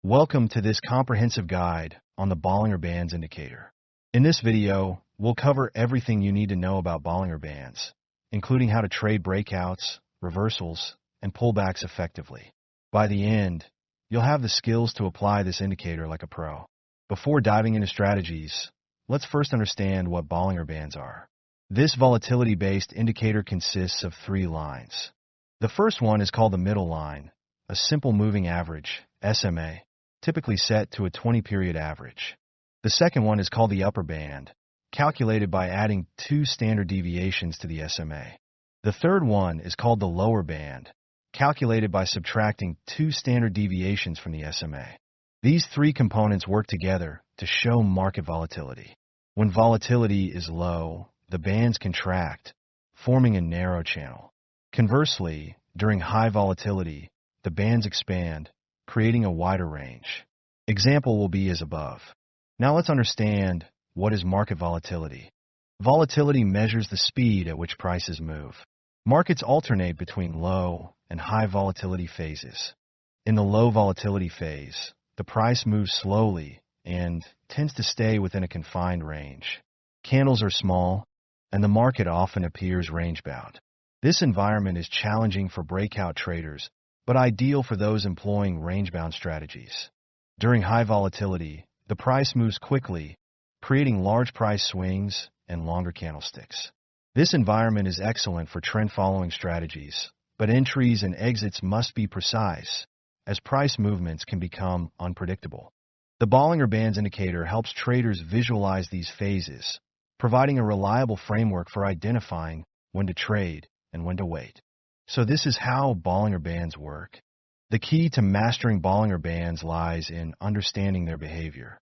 Welcome to this comprehensive guide on the Bollinger Bands Indicator. In this video, we'll cover everything you need to know about Bollinger Bands, including how to trade breakouts, reversals, and pullbacks effectively. By the end, you'll have the skills to apply this indicator like a pro. Before diving into strategies, let's first understand what Bollinger Bands are. This volatility-based indicator consists of three lines. The first one is called the middle line, a simple moving average, SMA, typically set to a 20-period average. The second one is called the upper band, calculated by adding 2 standard deviations to the SMA. The third one is called the lower band, calculated by subtracting 2 standard deviations from the SMA. These three components work together to show market volatility. When volatility is low, the bands contract, forming a narrow channel. Conversely, during high volatility, the bands expand, creating a wider range. Example will be as above. Now let's understand what is market volatility. Volatility measures the speed at which prices move. Markets alternate between low and high volatility phases. In the low volatility phase, the price moves slowly and tends to stay within a confined range. Candles are small, and the market often appears range-bound. This environment is challenging for breakout traders, but ideal for those employing range-bound strategies. During high volatility, the price moves quickly, creating large price swings and longer candlesticks. This environment is excellent for trend-following strategies, but entries and exits must be precise, as price movements can become unpredictable. The Bollinger Bands Indicator helps traders visualize these phases, providing a reliable framework for identifying when to trade and when to wait. So this is how Bollinger Bands work. The key to mastering Bollinger Bands lies in understanding their behavior.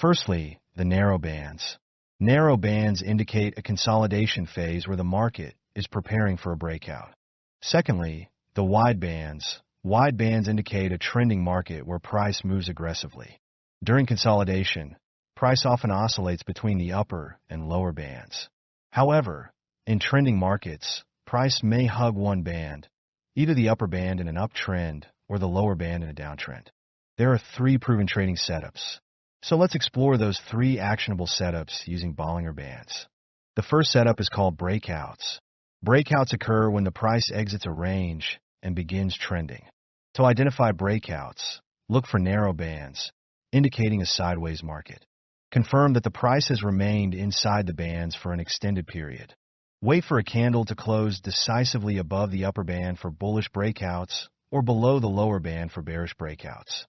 Firstly, the narrow bands. Narrow bands indicate a consolidation phase where the market is preparing for a breakout. Secondly, the wide bands. Wide bands indicate a trending market where price moves aggressively. During consolidation, price often oscillates between the upper and lower bands. However, in trending markets, price may hug one band, either the upper band in an uptrend or the lower band in a downtrend. There are 3 proven trading setups. So let's explore those 3 actionable setups using Bollinger Bands. The first setup is called breakouts. Breakouts occur when the price exits a range and begins trending. To identify breakouts, look for narrow bands, indicating a sideways market. Confirm that the price has remained inside the bands for an extended period. Wait for a candle to close decisively above the upper band for bullish breakouts or below the lower band for bearish breakouts.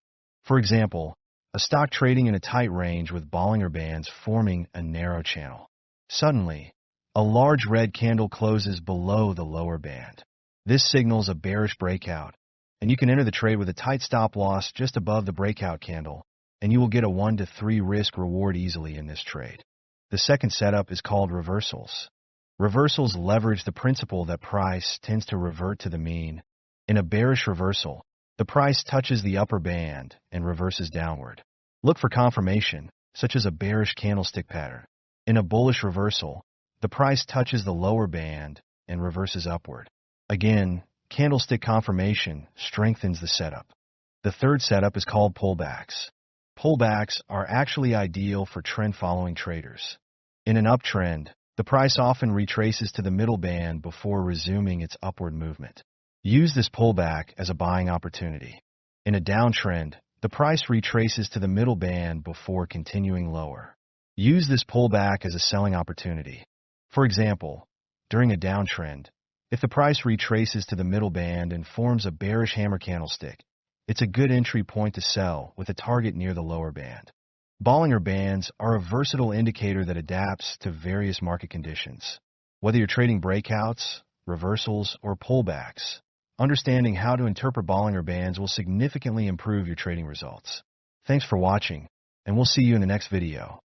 For example, a stock trading in a tight range with Bollinger Bands forming a narrow channel. Suddenly, a large red candle closes below the lower band. This signals a bearish breakout, and you can enter the trade with a tight stop loss just above the breakout candle, and you will get a 1 to 3 risk reward easily in this trade. The second setup is called reversals. Reversals leverage the principle that price tends to revert to the mean. In a bearish reversal, the price touches the upper band and reverses downward. Look for confirmation, such as a bearish candlestick pattern. In a bullish reversal, the price touches the lower band and reverses upward. Again, candlestick confirmation strengthens the setup. The third setup is called pullbacks. Pullbacks are actually ideal for trend-following traders. In an uptrend, the price often retraces to the middle band before resuming its upward movement. Use this pullback as a buying opportunity. In a downtrend, the price retraces to the middle band before continuing lower. Use this pullback as a selling opportunity. For example, during a downtrend, if the price retraces to the middle band and forms a bearish hammer candlestick, it's a good entry point to sell with a target near the lower band. Bollinger Bands are a versatile indicator that adapts to various market conditions. Whether you're trading breakouts, reversals, or pullbacks, understanding how to interpret Bollinger Bands will significantly improve your trading results. Thanks for watching, and we'll see you in the next video.